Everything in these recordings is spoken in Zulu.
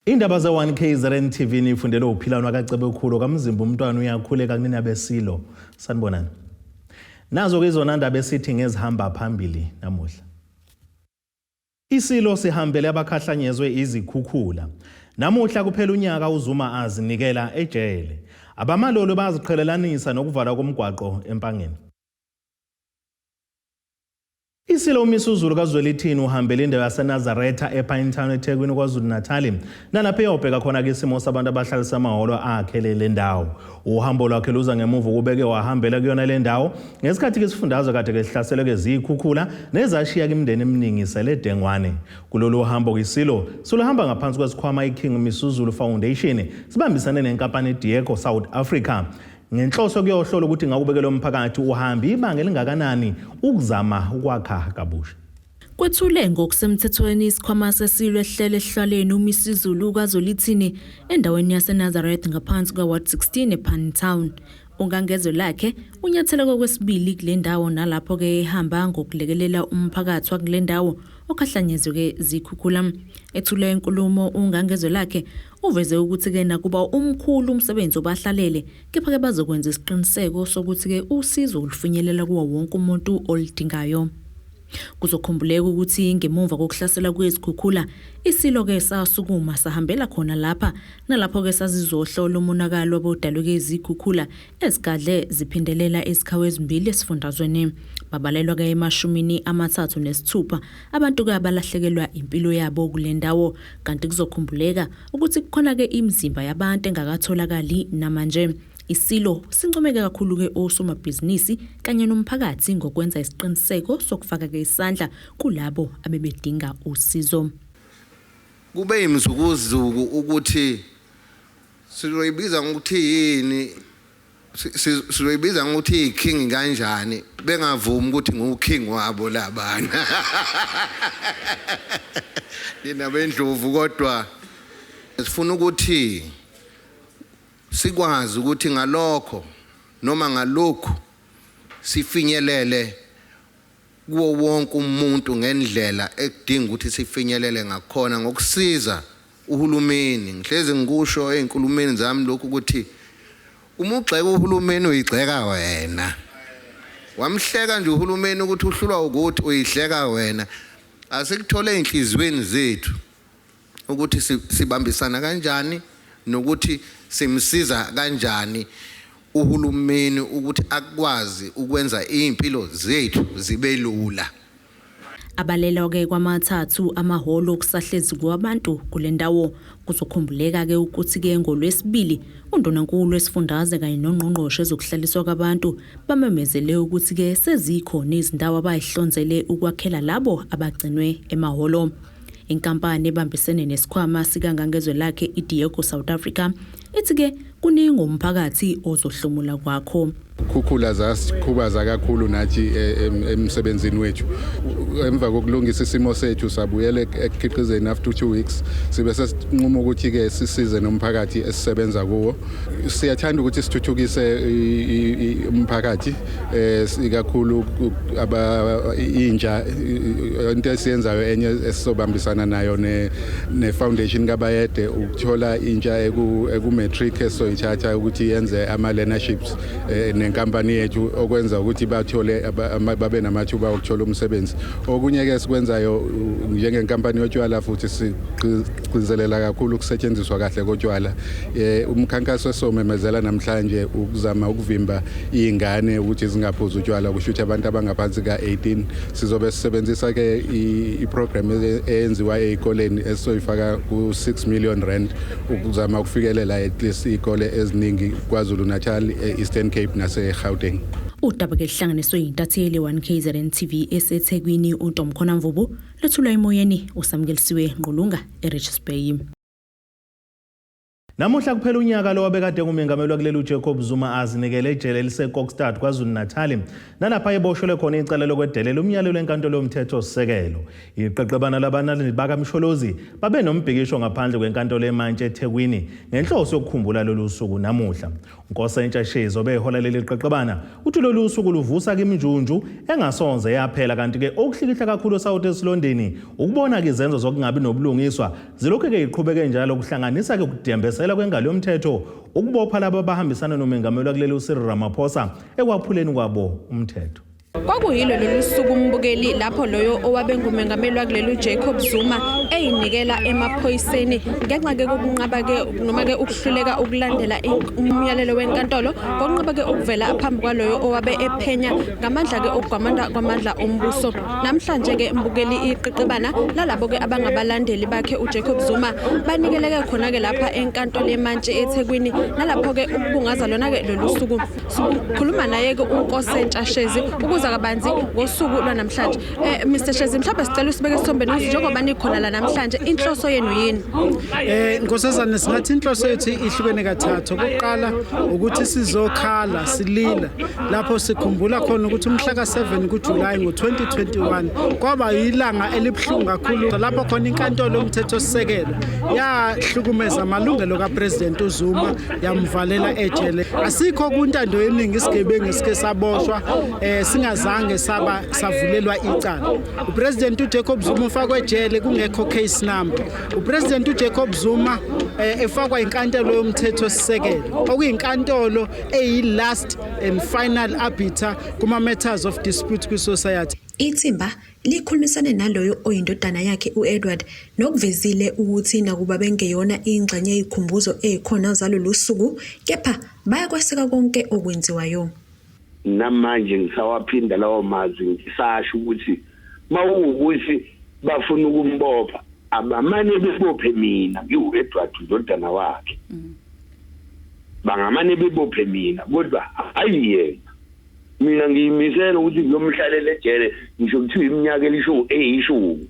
Indaba ze1KZNTV nifundele uphilano kaCebekhulu kamzimba umntwana uyakhuleka kunina beSilo. Sanibonani. Nazo ke izona ndaba esithi ngezihamba phambili namuhla. Isilo Sihambele Abakhahlanyezwe Izikhukhula. Namuhla kuphela unyaka uZuma azinikela ejele. Abamalolo baziqhelelanisa nokuvala komgwaqo empangeni. Isilo umisuzulu kaZwelithini uhambele indawo yaseNazaretha ePinetown eThekwini KwaZulu-Natal nalapho eyobheka khona ke isimo sabantu abahlalisa amahholo akhele le ndawo. Uhambo lwakhe luza ngemuva kubeke wahambela kuyona le ndawo ngesikhathi ke sifundazwe kade ke sihlaselwe ke izikhukhula nezashiya ke imindeni eminingi seledengwane. Kulolu hambo kwisilo siluhamba ngaphansi kwesikhwama iKing Misuzulu Foundation sibambisane nenkampani iDieco South Africa. Ngenhloso kuyohlola ukuthi ngakubekela umphakathi uhambe ibanga elingakanani ukuzama ukwakha kabusha. Kwethule ngokusemthethweni isikhwama seSilo ehlele ehlaleni uMisuzulu kaZwelithini endaweni yaseNazaretha ngaphansi kwaWard 16 ePinetown. Ungangezo lakhe unyathela kwesibili kule ndawo nalapho ke ehamba ngokulekelela umphakathi wakule ndawo okhahlanyezwe ke Izikhukhula. Ethule inkulumo ungangezo lakhe uveze ukuthi ke nakuba umkhulu umsebenzi obahlalele kepha ke bazokwenza isiqiniseko sokuthi ke usizo ulufinyelela kuwo wonke umuntu olidingayo. Kuzokhumbuleka ukuthi ngemuva kokuhlasela kwezikhukhula Isilo ke sasukuma sahambela khona lapha nalapho ke sazizohlola umonakalo obodalwe ke izikhukhula ezigadle ziphindelela ezikhawe ezimbili esifundazweni. Babalelwa ke emashumini amathathu nesithupha abantu ke abalahlekelwa impilo yabo kule ndawo kanti kuzokhumbuleka ukuthi kukhona ke imizimba yabantu engakatholakali namanje. Isilo sincomeke kakhulu ke osomabhizinisi kanye nomphakathi ngokwenza isiqiniseko sokufaka ke isandla kulabo abebedinga usizo. Kube imzukuzuku ukuthi sizoyibiza ngokuthi yini sizoyibiza ngokuthi iking kanjani bengavumi ukuthi nguking wabo labana. Ninabendlovu kodwa sifuna ukuthi sikwazi ukuthi ngalokho noma ngalokho sifinyelele kuwo wonke umuntu ngendlela ekudinga ukuthi sifinyelele ngakhona ngokusiza uhulumeni. Ngihlezi ngikusho einkulumeni zami lokhu ukuthi uma ugxeka uhulumeni uyigxeka wena. Wamhleka nje uhulumeni ukuthi uhlulwa ukuthi uyihleka wena. Asikuthole inhlizweni zethu ukuthi sibambisana kanjani nokuthi simsiza kanjani uhulumeni ukuthi akwazi ukwenza impilo zethu zibe lula. Abalela ke kwamathathu amahholo okusahlezi kwabantu kule ndawo kuzokhumbuleka ke ukuthi ke ngoLwesibili undonankulu wesifundazwe kanye nongqongqoshe ezokuhlaliswa kwabantu bamemezele ukuthi ke sezikhona izindawo abayihlonzele ukwakhela labo abagcinwe emahholo. Inkampani ebambisene nesikhwama sikangangezwe lakhe iDieco South Africa ithi ke kuningi umphakathi ozohlomula kwakho. Khukhula zasikhubaza kakhulu nathi emsebenzini wethu. Emva kokulungisa isimo sethu sabuyela ekukhiqizeni after 2 weeks sibe sesinquma ukuthi ke sisize nomphakathi esisebenza kuwo. Siyathanda ukuthi sithuthukise umphakathi ikakhulu intsha into esiyenzayo enye esisobambisana nayo ne foundation kaBayede ukuthola intsha ekumatric esoyithatha ukuthi yenze ama learnerships nenkampani yethu okwenza ukuthi bathole babe namathuba okuthola umsebenzi. Okunye ke sikwenzayo njengenkampani yotshwala futhi sigcizelela kakhulu ukusetshenziswa kahle kotshwala. Umkhankaso esomemezela namhlanje ukuzama ukuvimba izingane ukuthi zingaphuzi utshwala kusho ukuthi abantu abangaphansi ka18 sizobe sisebenzisa ke iprogram eyenziwa ezikoleni esoyifaka ku6 million rand ukuzama ukufikelela at least izikole eziningi KwaZulu-Natal, Eastern Cape nase-Gauteng. Udaba ke hlanganiswe intatheli 1KZNTV eseThekwini uNtomkhona Mvubu lethulwa emoyeni usamkelisiwe Ngqulunga eRichards Bay. Namuhla kuphela unyaka lo wabekade kumengameli wakuleli uJacob Zuma azinikele ejele eliseKokstad KwaZulu-Natal nalapha eboshelwe khona icala lokwedelela umyalelo wenkantolo yomthetho sisekelo. Iqeqebana labanalindi bakamsholozi babe nombhikisho ngaphandle kwenkantolo eMantshi eThekwini ngenhloso yokukhumbula lolu suku namuhla. uNkosentsha Shezo behola leli qeqebana uthi lolu suku luvusa kimjunju engasonze yaphela kanti ke okuhlikihla kakhulu South esilondeni ukubona ke izenzo zokungabi nobulungiswa zilokhu ke iqhubeke njalo kuhlanganisa ke ukudembesela kwengalo yomthetho ukubopha labo abahambisana nomengameli wakuleli uCyril Ramaphosa ekwaphuleni kwabo umthetho. Kwakuyilo lolu suku umbukeli lapho loyo owabe ngumengameli wakuleli uJacob Zuma eyinikela emaphoyiseni ngenxa ke kokunqaba ke noma ke ukuhluleka ukulandela umyalelo wenkantolo konqaba ke ukuvela phambi kwaloyo owabe ephenya ngamandla ke okugwamanda kwamandla ombuso. Namhlanje ke umbukeli iqeqebana lalabo ke abangabalandeli bakhe uJacob Zuma banikeleke khona ke lapha enkantolo eMantshi eThekwini nalapho ke ukubungaza lona ke lolu suku sikhuluma naye ke uNkosentsha Shezi ukuza kabanzi ngosuku lwanamhlanje. Mr Shezi mhlawumbe sicela usibeke isithombeni ukuthi njengoba nikhona la namhlanje inhloso yenu yini? Nkosazana singathi inhloso yethu ihlukene kathathu. Okokuqala ukuthi sizokhala silila lapho sikhumbula khona ukuthi umhla ka7 kuJulayi ngo2021 kwaba yilanga elibhlungu kakhulu lapho khona inkantolo yomthetho sisekelo yahlukumeza amalungelo kaPresident uZuma yamvalela ejele. Asikho kuntando yeningi isigebengu esike saboshwa singazange savulelwa icala. uPresident uJacob Zuma ufakwe ejele kungekho case number. uPresident uJacob Zuma efakwa inkantolo yomthetho sisekelo okuyinkantolo last and final arbiter kuma matters of dispute ku society. Ithimba likhulumisane naloyo oyindodana yakhe uEdward nokuvezile ukuthi nakuba bengeyona ingxenye yezikhumbuzo ezikhona zalolu suku kepha bayakweseka konke okwenziwayo. Namanje ngisawaphinda lawo mazwi ngisasho ukuthi mawukuthi bafuna ukumbopha abamane bebophe mina ngiuEdward indodana wakhe. Bangamane bebophe mina kodwa ayiyena. Mina ngiyimisela ukuthi ngiyomhlalela ejele ngisho ukuthi iminyaka eyishumi.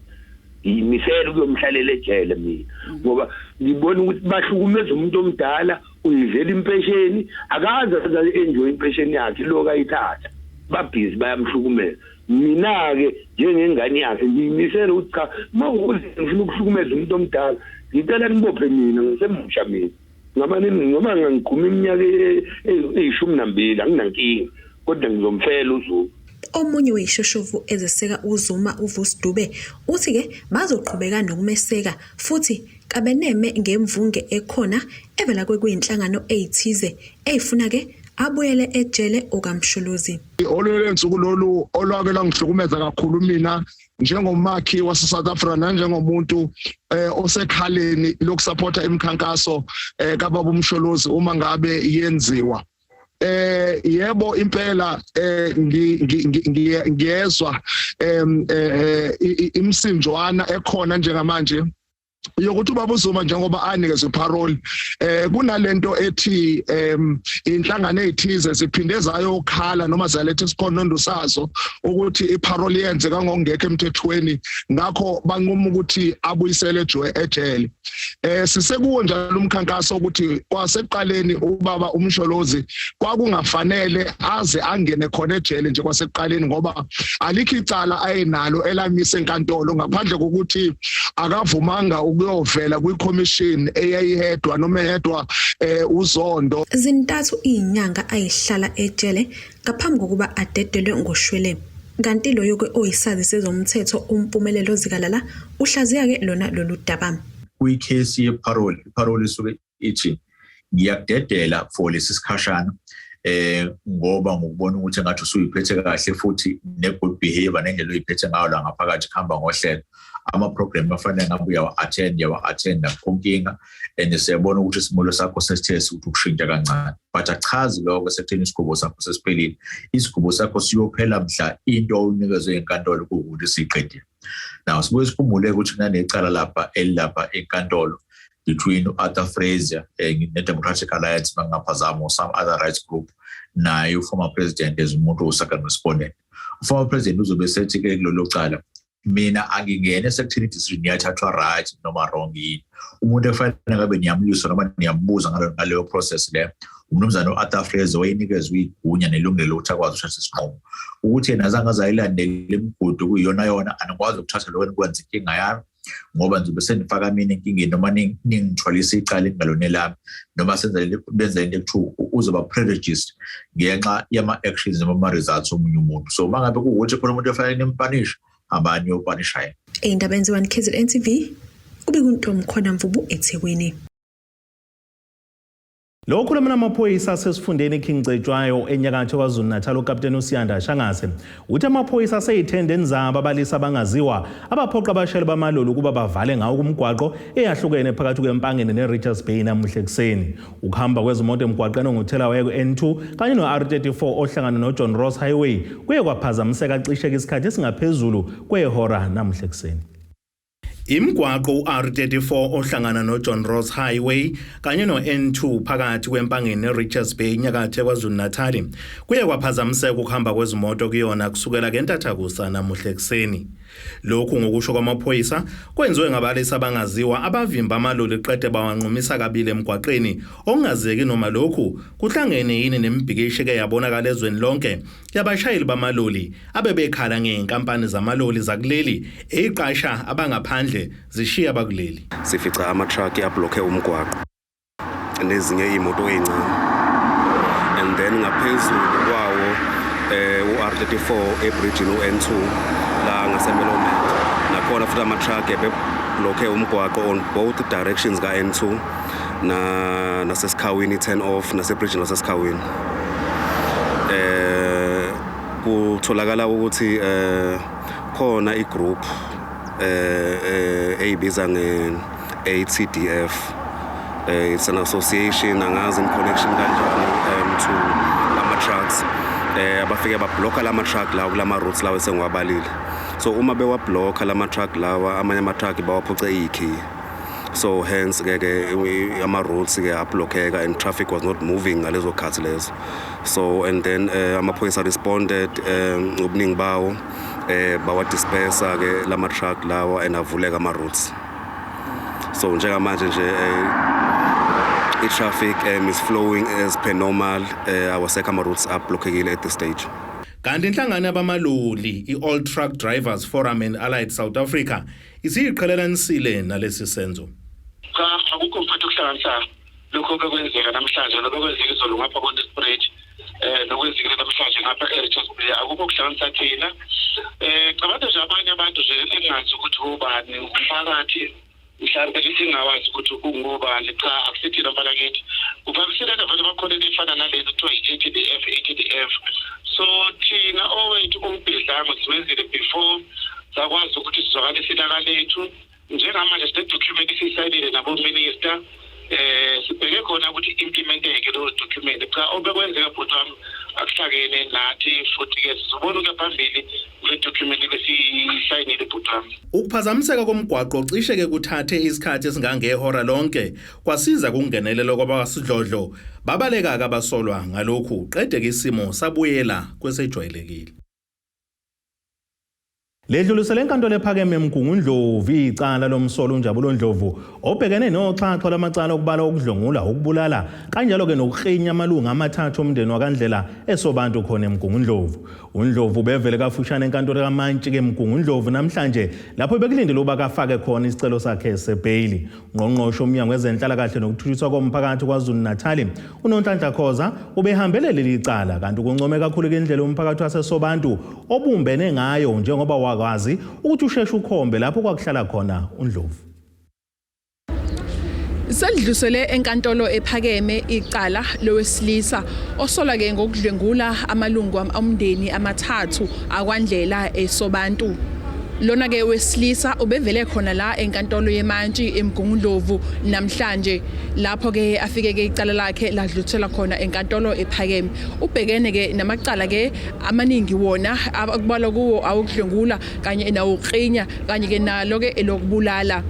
Ngiyimisela ukuyomhlalela ejele mina ngoba ngibona ukuthi bahlukumeza umuntu omdala uyivela impesheni akaze enjoy impesheni yakhe lokho ayithatha babhizi bayamhlukumeza. Mina ke njengengane yakhe ngiyimisela ukuthi cha mawukuthi ngifuna ukuhlukumeza umuntu omdala ngicela nibophe mina ngisemusha mina noma ngiqhuma iminyaka eyi12 anginankinga kodwa ngizomfela uZuma. Omunye weyishoshovu ezeseka uZuma uVusdube uthi ke bazoqhubeka nokumeseka futhi kabeneme ngemvunge ekhona evela kwekuyinhlangano ezithize ezifuna ke abuyele ejele okamsholozi. Olwele nsuku lolu olwake langihlukumeza kakhulu mina njengomakhi wase South Africa njengomuntu osekhaleni lokusupporta imikhankaso kababa umsholozi uma ngabe yenziwa. Yebo impela ngiyezwa imsinjwana ekhona njengamanje yokuthi ubaba uZuma njengoba anikezwe parole kunalento ethi inhlangano ezithize ziphinde zayokhala noma zalethe isikhondondo sazo ukuthi iparole yenzeka ngokungekho emthethweni ngakho banquma ukuthi abuyisele ejele. Sisekuwo njalo umkhankaso ukuthi kwaseqaleni ubaba umsholozi kwakungafanele aze angene khona ejele nje kwaseqaleni ngoba alikho icala ayenalo elamise enkantolo ngaphandle kokuthi akavumanga ukuyovela kwiCommission eyayihedwa noma ehedwa uZondo. Zintathu izinyanga ayihlala ejele ngaphambi kokuba adedelwe ngoshwele. Kanti loyo ke oyisazi sezomthetho umpumelelo zikalala uhlaziya ke lona lolu daba. Kwicase yeparole isuke ithi ngiyakudedela for lesi sikhashana ngoba ngokubona ukuthi ngathi usuyiphethe kahle futhi ne-good behavior nendlela oyiphethe ngayo la ngaphakathi khamba ngohlelo ama-program afanele ngabe uyawa-attenda konkinga and siyabona ukuthi isimulo sakho sesithesi ukuthi ukushintsha kancane but achazi lokho sekutheni isigqubo sakho sesiphelile. Isigqubo sakho siyophela mhla into oyinikezwe enkantolo ukuthi siyiqedile. Now sibuye sikhumbule ukuthi kunanecala lapha elapha enkantolo between Arthur Fraser ne-Democratic Alliance bangaphazama some other rights group naye former president as umuntu osaka respondent. Former president uzobe sethi ke kulelo cala mina angingene sekuthini decision yathathwa right noma wrong yini. Umuntu efanele ngabe niyamlisa noma niyambuza ngaleyo process le. Umnumzana uArthur Fraser wayinikezwe igunya nelungelo lokuthi akwazi ukuthatha isinqumo. Ukuthi yena azange azayilandele imigudu kuyona angikwazi ukuthatha lokho kwenza inkinga yami ngoba ngizobe senifaka mina enkingeni noma ningithwalisa icala engalone lami noma benza into ekuthiwa uzoba prejudiced ngenxa yama-actions noma ama-results omunye umuntu. So uma ngabe kuwukuthi khona umuntu efanele nimpanishe hambani yopanisha yena. Indaba.1KZNTV uBekuntomkhona Mvubu eThekwini. Lo khuluma namaphoyisa asesifundeni eKingcetshwayo enyakatho KwaZulu-Natal uKapteni uSiyanda Shangaze uthi amaphoyisa aseyithende nzaba abalisa abangaziwa abaphoqa abashayeli bamaloli ukuba bavale ngawo kumgwaqo eyahlukene phakathi kwempangeni neRichards Bay namuhla ekseni. Ukuhamba kwezimoto emgwaqeni onguthela N2 kanye no-R34 ohlangana noJohn Ross Highway kuye kwaphazamiseka cishe isikhathi esingaphezulu kwehora namuhla ekseni. Imgwaqo uR34 ohlangana noJohn Ross Highway kanye no-N2 phakathi kwempangeni neRichards Bay enyakatho KwaZulu-Natal kuye kwaphazamiseka ukuhamba kwezimoto kuyona kusukela ngentathakusa namuhla ekseni. Lokhu ngokusho kwamaphoyisa kwenziwe ngabalisa abangaziwa abavimba amaloli qede bawanqumisa kabili emgwaqeni ongazeki noma lokhu kuhlangene yini nemibhikisho eyabonakala ezweni lonke yabashayeli bamaloli abebekhala ngeenkampani zamaloli zakuleli eyiqasha abangaphandle zishiya bakuleli. Sifica ama-truck ablokhe umgwaqo nezinye imoto ezincane and then ngaphezulu kwawo u-R34 ebridgini u-N2 la ngasemelome nakhona futhi ama-truck ebeblokhe umgwaqo on both directions ka-N2 nasesikhawini 10 off nasebridgini lasesikhawini. Kutholakala ukuthi khona igroup eyibiza nge-ATDF. It's an association angazi in connection kanjani to ama-trucks. Abafike bablokha lama-truck lawa kulama-routes lawa esengiwabalile. So uma bewablokha lama-truck lawa amanye ama-truck bawaphuce iy'khiye. So hence ke ama-routes ke ablockeka and traffic was not moving ngalezo khathi lezo. So and then amaphoyisa responded ngobuningi bawo bawadispersa ke lama-truck lawa and avuleka ama-routes. So njengamanje nje traffic is flowing as per normal. Our second routes are blocked at this stage. Kanti inhlangano yabamaloli i-All Truck Drivers Forum and Allied South Africa isiyiqhelelanisile nalesi senzo. Cha akukho mfethu ukuhlanganisa lokho kwenzeka namhlanje lokho kwenzeka izolo ngapha kwe-spread nokwenzeka namhlanje ngapha e-Richards Bay akukho ukuhlanganisa thina. Cabanga nje abanye abantu nje engazi ukuthi ubani umphakathi mhlawumbe singawazi ukuthi ungubani cha akusithina mfana kithi kuphakisela abantu bakhona efana nalezi kuthiwa i-ATDF. So thina owethu umbhidlango siwenzile before sakwazi ukuthi sizwakale isilaka lethu njengamanje sine-document esiyisayinile nabo-minister sibheke khona ukuthi implementeke leyo document cha obekwenzeka bhuti wami akuhlakene nathi futhi-ke sizobona ukuya phambili kule document besiyisayinile bhuti wami. Ukuphazamiseka komgwaqo cishe-ke kuthathe isikhathi esingangehora lonke kwasiza kungenelela kwabasidlodlo babaleka-ke abasolwa ngalokhu qede-ke isimo sabuyela kwesejwayelekile. Ledlulisele enkantolo ephakeme eMgungundlovu icala lomsolo uNjabulo Ndlovu obhekene noxhaxho lamacala okubala ukudlongula ukubulala kanjalo ke nokukhinya amalunga amathathu omndeni wakandlela esobantu khona eMgungundlovu. uNdlovu bevele kafushane enkantolo kaMantshi ke eMgungundlovu namhlanje lapho bekulindele uba kafake khona isicelo sakhe sebhayili. Ungqongqoshe umnyango wezenhlalakahle nokuthuthukiswa komphakathi KwaZulu-Natal uNonhlanhla Khoza ubehambele leli cala kanti kuncome kakhulu indlela umphakathi wasesobantu obumbene ngayo njengoba wakwazi ukuthi usheshe ukhombe lapho kwakuhlala khona uNdlovu. Selidlulisele enkantolo ephakeme icala lowesilisa osola ke ngokudlwengula amalungu omndeni amathathu akwandlela esobantu. Lona ke wesilisa ubevele khona la enkantolo yeMantshi eMgungundlovu namhlanje lapho ke afike ke icala lakhe ladlulisela khona enkantolo ephakeme. Ubhekene ke namacala ke amaningi wona akubala kuwo awukudlwengula kanye nawukhinya kanye ke nalo ke elokubulala.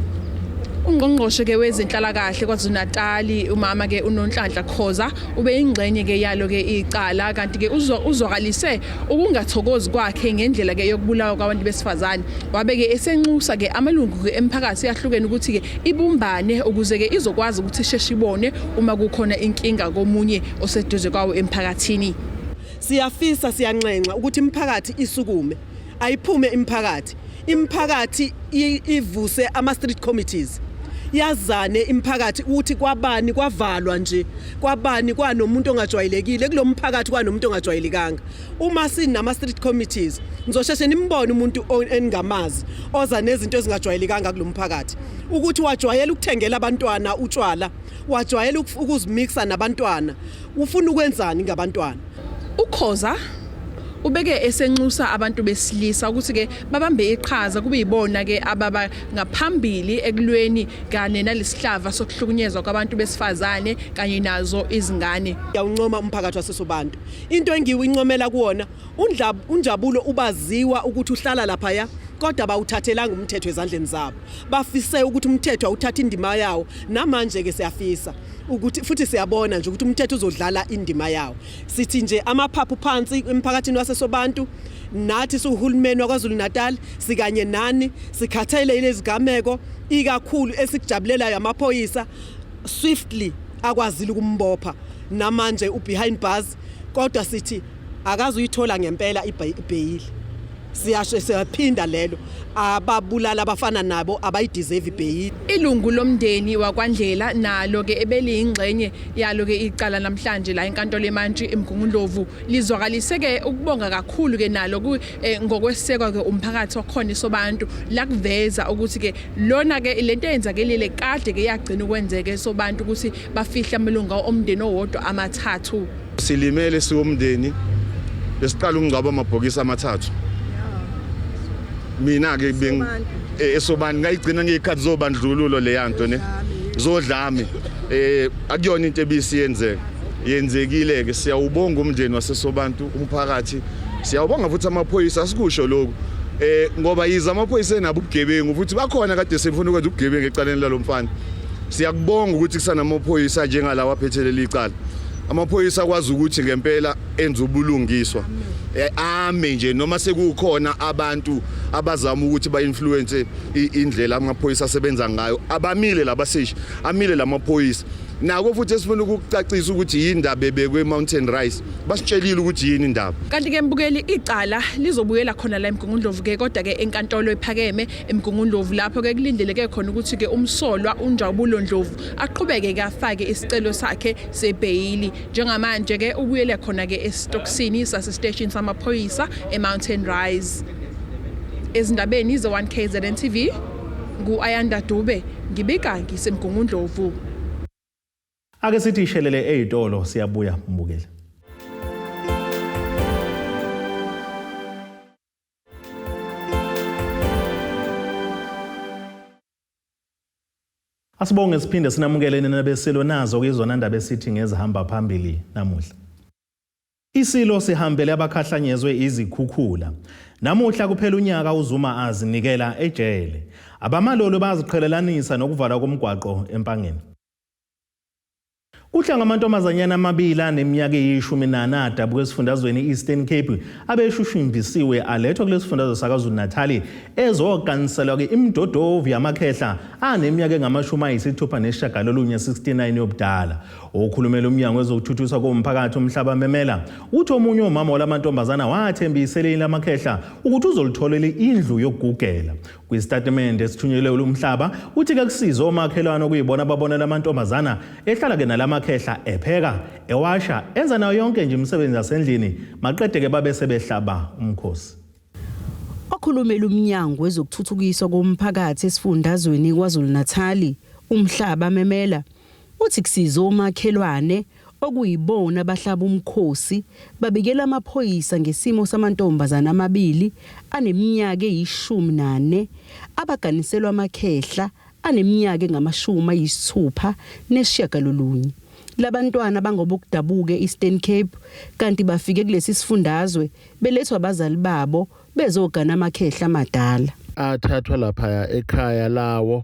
Ungqongqoshe ke wezenhlalakahle KwaZulu-Natal umama ke uNonhlanhla Khoza ube ingxenye ke yalo ke icala kanti ke uzwakalise ukungathokozi kwakhe ngendlela ke yokubulawa kwabantu besifazane wabe ke esenxusa ke amalungu ke emphakathi yahlukene ukuthi ke ibumbane ukuze ke izokwazi ukuthi isheshe ibone uma kukhona inkinga komunye oseduze kwawo emphakathini. Siyafisa siyanxenxa ukuthi imphakathi isukume ayiphume imphakathi ivuse ama street committees yazane imphakathi ukuthi kwabani kwavalwa nje kwabani kwanomuntu ongajwayelekile kulomphakathi kwanomuntu ongajwayelekanga uma sinama street committees ngizosheshe nimbone umuntu engamazi oza nezinto ezingajwayelekanga kulomphakathi ukuthi wajwayela ukuthengela abantwana utshwala wajwayela ukuzimixa nabantwana ufuna ukwenzani ngabantwana. Ukhoza ubeke esenxusa abantu besilisa ukuthi ke babambe iqhaza kube yibona ke ababa ngaphambili ekulweni kanye nalesihlava sokuhlukunyezwa kwabantu besifazane kanye nazo izingane. Yawuncoma umphakathi wasesobantu into engiyincomela kuona unjabulo ubaziwa ukuthi uhlala lapha ya kodwa bawuthathelanga umthetho ezandleni zabo bafise ukuthi umthetho awuthatha indima yawo namanje ke siyafisa ukuthi futhi siyabona nje ukuthi umthetho uzodlala indima yawo sithi nje amaphaphu phansi emphakathini wasesobantu nathi suhulumeni waKwaZulu-Natal sikanye nani sikhathele lezigameko ikakhulu esikujabulelayo amaphoyisa swiftly akwazile ukumbopha namanje behind bars kodwa sithi akazi uyithola ngempela ibail siyaphinda lelo ababulala abafana nabo abayideserve ibail. Ilungu lomndeni wakwaNdlela nalo ke ebeliyingxenye yalo ke icala namhlanje la enkantolo eMantshi eMgungundlovu lizwakalise ke ukubonga kakhulu ke nalo ngokwesekwa ke umphakathi okhona isobantu la kuveza ukuthi ke lona ke lento eyenzakelile kade ke yagcina ukwenzeke sobantu ukuthi bafihla amalunga omndeni owodwa amathathu. Silimele siwomndeni besiqala ukungcwaba amabhokisi amathathu. Mina ke esobani ngayigcina ngekhathi zobandlululo le yanto ne zodlame akuyona into ebisiyenzeka yenzekile ke siyawubonga umndeni wasesobantu umphakathi siyawubonga futhi amaphoyisa asikusho lokho ngoba yiza amaphoyisa enabo ubugebengu futhi bakhona kade sifuna ukwenza ubugebengu ecaleni lalomfana siyakubonga ukuthi kusana amaphoyisa njengalawa aphethelele icala amaphoyisa kwazi ukuthi ngempela enza ubulungiswa ame nje noma sekukhona abantu abazama ukuthi ba-influence indlela amaphoyisa asebenza ngayo abamile labaseshi amile lamaphoyisa nako futhi esifuna ukucacisa ukuthi yini indaba ebekwe Mountain Rise basitshelile ukuthi yini indaba. Kanti ke mbukeli icala lizobuyela khona la eMgungundlovu ke kodwa ke enkantolo ephakeme eMgungundlovu lapho ke kulindeleke khona ukuthi ke umsolwa uNjabulo Ndlovu aqhubeke ke afake isicelo sakhe sebail njengamanje ke ubuyele khona ke esitokisini sase station samaphoyisa eMountain Rise. Ezindabeni ze1KZNTV nguAyanda Dube ngibika ngisemgungundlovu. Ake sithi ishelele ezitolo siyabuya mbukeli. Asibonge siphinde sinamukele nabesilo nazo kuyizona indaba esithi ngezihamba phambili namuhla. Isilo Sihambele Abakhahlanyezwe Izikhukhula. Namuhla kuphela unyaka uZuma azinikela ejele. Abamalolo baziqhelelanisa nokuvala komgwaqo empangeni. Kuhla ngamantombazanyana amabili aneminyaka eyishumi-nane adabuka esifundazweni Eastern Cape abeshushumbisiwe alethwa kulesifundazwe saKwaZulu-Natal ezokanselwa ke imdodovu yamakhehla aneminyaka engama-69 69 yobudala. Okhulumela umnyango wezokuthuthukiswa komphakathi umhlaba memela uthi omunye umama olamantombazana wathembisela amakhehla ukuthi uzolitholela indlu yokugugela. Kwistatement esithunyelwe umhlaba uthi ke kusiza omakhelwane okuyibona ababonela amantombazana ehlala ke nalamakhehla epheka ewasha enza nayo yonke nje imisebenzi yasendlini maqede ke babe sebehlaba umkhosi. Okhulumela umnyango wezokuthuthukiswa komphakathi esifundazweni KwaZulu-Natal umhlaba memela uthi kusiza omakhelwane okuyibona abahlaba umkhosi babikela amaphoyisa ngesimo samantombazana amabili aneminyaka eyi-14 abaganiselwa amakhehla aneminyaka engama-69. Labantwana bangobokudabuka eEastern Cape kanti bafike kulesi sifundazwe belethwa abazali babo bezogana amakhehla amadala. Athathwa lapha ekhaya lawo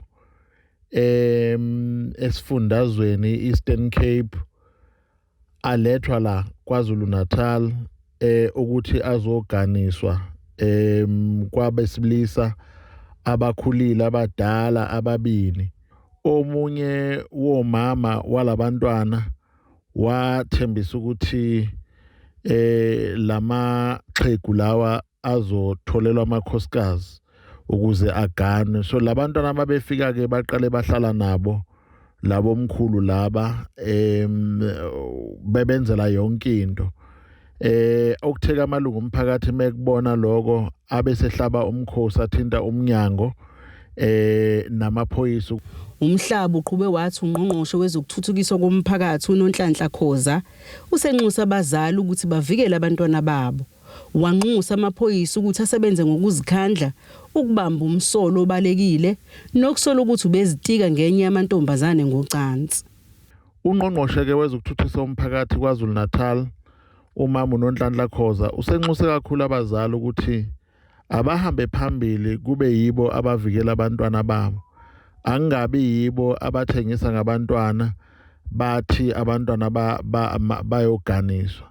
esifundazweni Eastern Cape alethwa la KwaZulu Natal ukuthi azoganiswa kwabesilisa abakhulile abadala ababili. Omunye womama walabantwana wathembisa ukuthi lama xhegu lawa azotholelwa amakhosikazi ukuze agane. So labantwana ababefika ke baqale bahlala nabo labo omkhulu laba bebenzela yonke into. Okutheka amalungu omphakathi mekubona lokho abesehlaba umkhosi athinta umnyango namaphoyisa. Umhlaba uqhube wathi ungqongqoshe wezokuthuthukiswa komphakathi uNonhlanhla Khoza usenxusa abazali ukuthi bavikele abantwana babo. Wanxusa amaphoyisa ukuthi asebenze ngokuzikhandla ukubamba umsolo obalekile nokusola ukuthi ubezitika ngenye yamantombazane ngocansi. Ungqongqoshe ke wezokuthuthukiswa komphakathi KwaZulu Natal umama uNonhlanhla Khoza usenxusa kakhulu abazali ukuthi abahambe phambili kube yibo abavikela abantwana babo. Angabi yibo abathengisa ngabantwana bathi abantwana bayoganiswa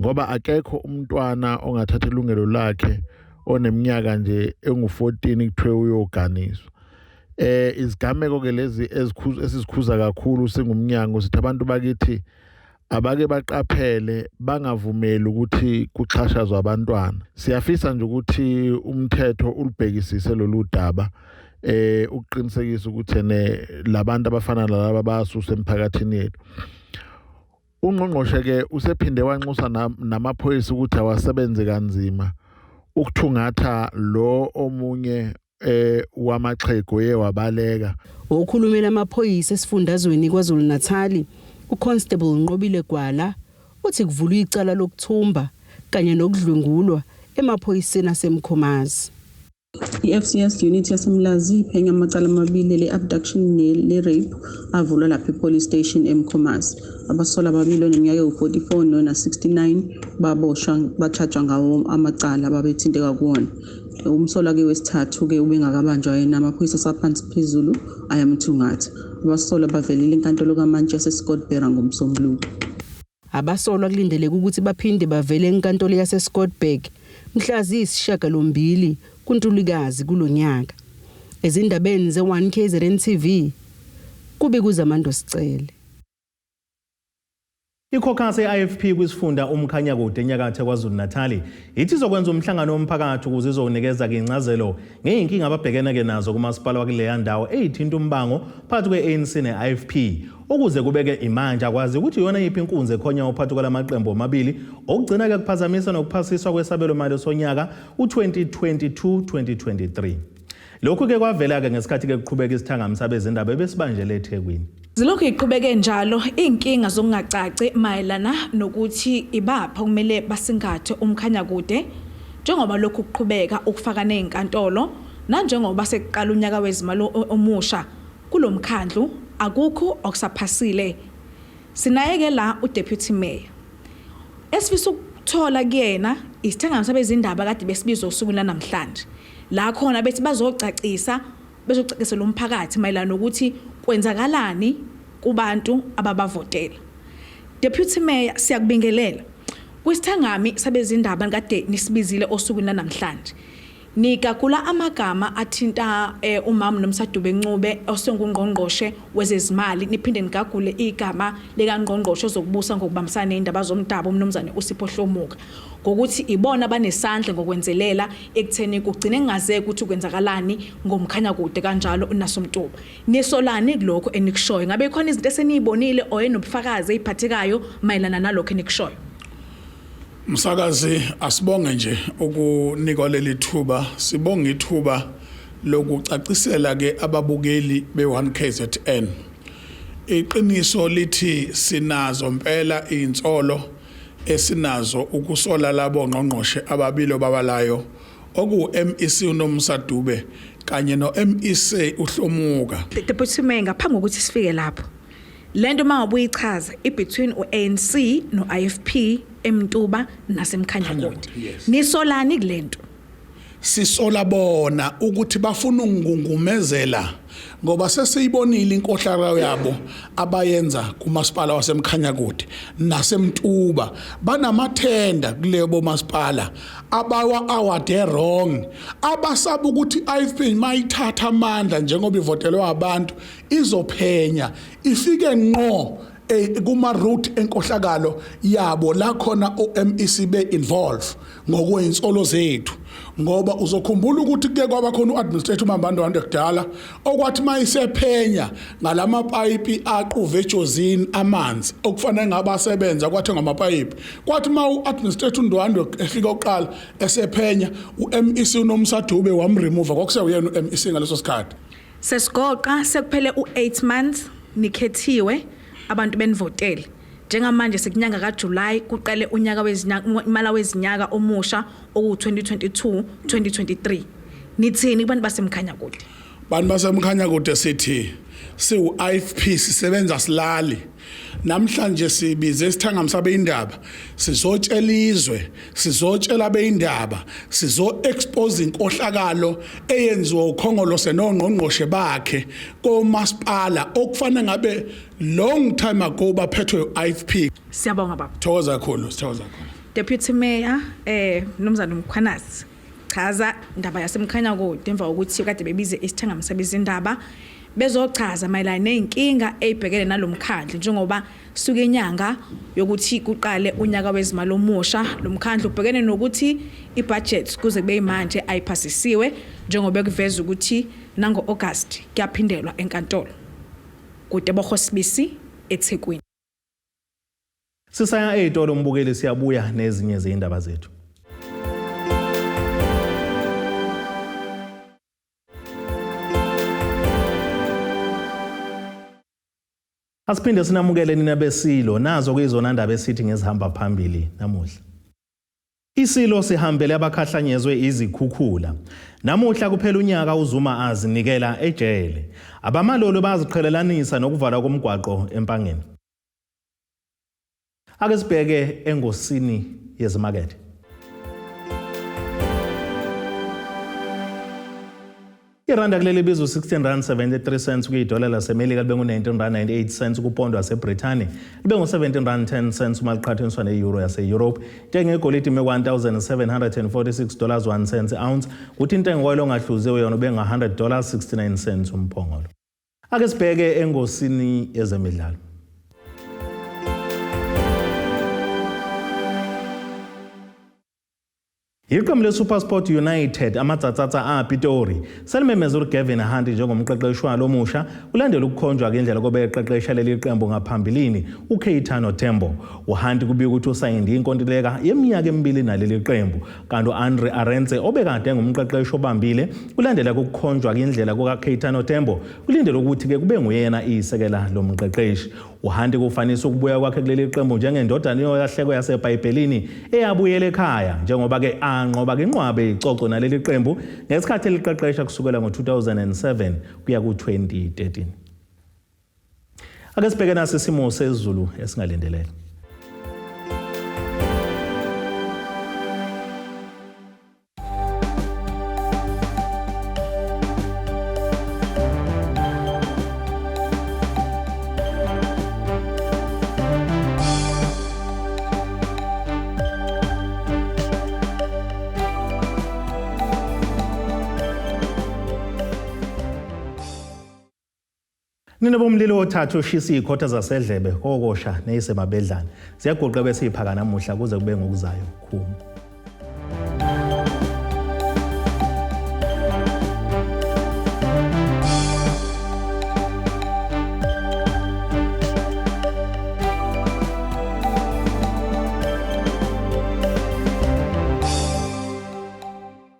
ngoba akekho umntwana ongathatha ilungelo lakhe oneminyaka nje engu14 kuthiwe uyoganiswa. Izigameko ke lezi esizikhuza kakhulu singumnyango sithi abantu bakithi abake baqaphele bangavumeli ukuthi kuxhashazwe abantwana. Siyafisa nje ukuthi umthetho ulibhekisise lolu daba ukuqinisekisa ukuthi labantu abafana nalabo basusa emphakathini yethu. Ungqongqoshe ke usephinde wanxusa namaphoyisa ukuthi awasebenze kanzima ukuthungatha lo omunye wamaxhego yewabaleka. Okhulumela amaphoyisa esifundazweni KwaZulu Natal uConstable Nqobile Gwala uthi kuvulwa icala lokuthumba kanye nokudlwengulwa emaphoyiseni asemkhomazi. I-FCS unit yasemlazi iphenya amacala amabili le-abduction le-rape avulwa lapha e-police station eMkhomazi. Abasola ababili oneminyaka ewu-44 nona-69 baboshwa bathatshwa ngawo amacala babethinteka kuwona. Umsola-ke wesithathu-ke ubengakabanjwa yena amaphoyisa asaphansi phezulu ayamthungatha. Abasola bavelile enkantolo kamantshi yase-Scottburgh ngomsombuluko. Abasolwa kulindeleke ukuthi baphinde bavele enkantolo yase-Scottburgh mhla ziyisishiyagalombili kuNtulikazi kulonyaka. Ezindabeni ze1KZNTV kube kuzamando sicele. Ikhokhasi ye-IFP kwisifunda uMkhanyakude enyakatho KwaZulu Natal ithi izokwenza umhlangano womphakathi ukuze izonikeza ke incazelo ngeyinkinga ababhekene ke nazo kumasipala wakuleya ndawo eyithinta umbango phakathi kwe-ANC ne-IFP ukuze kubeke imanje akwazi ukuthi yona yiphi inkunzi ekhonya uphakathi kwalamaqembu amabili okugcina ke kuphazamisa nokuphasiswa kwesabelo mali sonyaka u2022-2023. Lokhu ke kwavela ke ngesikhathi ke kuqhubeka isithangamisa bezindaba ebesibanjele eThekwini. Zilokhu iqhubeke njalo inkinga zokungacaci mayelana nokuthi ibapha kumele basingathe uMkhanyakude njengoba lokhu kuqhubeka ukufaka nezinkantolo nanjengoba sekuqala unyaka wezimali omusha kulomkhandlu akukho okusaphasile. Sinayeke la uDeputy Mayor esifisa ukuthola kuyena isithangamisa bezindaba kade besibizwa usuku namhlanje la khona bethi bazocacisa lo mphakathi mayelana nokuthi kwenzakalani kubantu ababavotela. Deputy Mayor siyakubingelela kwisithangami sabezindaba kade nisibizile osukwini namhlanje nikagula amagama athinta umama nomsadube Ncube osengungqongqoshe wezezimali niphinde nikagule igama lekaNgqongqoshe ozokubusa ngokubambisana nezindaba zomdabu umnumzane uSipho Hlomuka ngokuthi ibona banesandla ngokwenzelela ekutheni kugcine ngazeke ukuthi kwenzakalani ngomkhanyakude kanjalo uNasomtuba nisolani kuloko enikushoyo ngabe khona izinto eseniyibonile oyenobufakazi eziphathekayo mayelana nalokho enikushoyo. Msakazi asibonge nje ukunikolela ithuba sibonga ithuba lokucacisela ke ababukeli be1KZN. Iqiniso lithi sinazo impela insolo esinazo ukusola labo ngqongqoshe ababili babalayo oku MEC uNomsadube kanye no MEC uHlomuka. Deputy Mayor ngaphambi kokuthi sifike lapho lento mangabe uyichaza between uANC noIFP eMtuba nasemkhanyakude nisolani kulento. Sisola bona ukuthi bafuna ukungungumezela ngoba sesiyibonile inkohlakalo yabo abayenza kumasipala wasemkhanyakude nasemtuba banamathenda kulebo masipala abawa award wrong abasaba ukuthi IFP mayithatha amandla njengoba ivotelwe abantu izophenya ifike ngqo kuma route enkohlakalo yabo la khona OMEC be involve ngokwezinsolo zethu ngoba uzokhumbula ukuthi kuke kwaba khona uadministrator uMambandwane kudala okwathi mayisephenya ngalamapipe aquve ejozini amanzi okufanele ngabasebenza kwathi ngamapipe kwathi uadministrator uNdwandwe efika oqala esephenya uMEC uNomsadube wamremove kwakuseyena uMEC ngaleso sikhathi sesigoqa sekuphele u8 months nikhethiwe abantu benivotele njengamanje sekunyanga kaJuly kuqale unyaka imala wezinyaka omusha oku2022 2023 nithini kubantu basemkhanyakude bantu basemkhanyakude sithi siwu-IFP sisebenza silali namhlanje sibize isithangamisa beindaba sizotshela izwe sizotshela beindaba sizo-expose inkohlakalo eyenziwa ukhongolose nongqongqoshe bakhe komasipala okufanele ngabe long time ago baphethwe u-IFP. Siyabonga baba. Thokoza kakhulu, sithokoza kakhulu. Deputy Mayor Mnumzane Mkhwanazi chaza indaba yasemkhanyakude emva ukuthi kade bebize isithangamisa bezindaba bezochaza mayelana nenkinga eyibhekene nalomkhandlu njengoba suke inyanga yokuthi kuqale unyaka wezimali omusha lomkhandlu ubhekene nokuthi ibudget kuze kube manje ayiphasisiwe njengoba kuveza ukuthi nango August kuyaphindelwa enkantolo kude boHosbisi eThekwini. Sisaya eyitolo umbukeli siyabuya nezinye izindaba zethu. Asiphinde sinamukele nina besilo nazo kuyizona ndaba esithi ngezihamba phambili namuhla. Isilo sihambele abakhahlanyezwe Izikhukhula. Namuhla kuphela unyaka uZuma azinikela ejele. Abamalolo baziqhelelanisa nokuvala komgwaqo empangeni. Ake sibheke engosini yezimakethe. Iranda kuleli bizo R16.73 kuyidola laseMelika libe ngu19.98 kupondo waseBrithani libe ngu17.10 uma liqhathaniswa neeuro yaseEurope njengegolide ime $1,746.01 ounce kuthi intengo oil ongahluziwe yona ube $100.69 umphongolo. Ake sibheke engosini yezemidlalo. Iqembu leSuperSport United amatsatsatsa aPitori selimemezela uGavin Hunt njengomqeqeshi walo omusha ulandela ukukhonjwa ngendlela kobe eqeqesha leli qembu ngaphambilini uKeitano Tembo. uHunt kubika ukuthi usayinde inkontileka yeminyaka emibili naleli qembu kanti uAndre Arendse obekade ngumqeqeshi obambile ulandela ukukhonjwa ngendlela kukaKeitano Tembo kulindele ukuthi ke kube nguyena isekela lomqeqeshi. uHunt kufanisa ukubuya kwakhe kuleli qembu njengendodana yoyahleko yaseBhayibhelini eyabuyela ekhaya njengoba ke anqoba inqwabe icoco naleli qembu ngesikhathi eliqeqesha kusukela ngo2007 kuya ku2013. Ake sibheke nasi isimo sezulu esingalindelele. Nina bomlilo othathu oshisa ikhotha zasedlebe kokosha neyisemabedlana siyagoqa bese iphaka namuhla kuze kube ngokuzayo khulu.